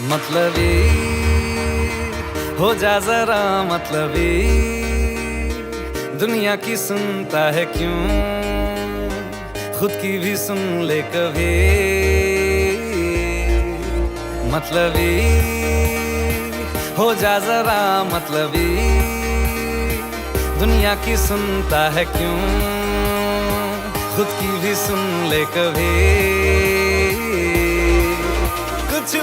मतलबी हो जा जरा मतलबी, दुनिया की सुनता है क्यों, खुद की भी सुन ले कभी। मतलबी हो जा जरा मतलबी, दुनिया की सुनता है क्यों, खुद की भी सुन ले कभी। कुछ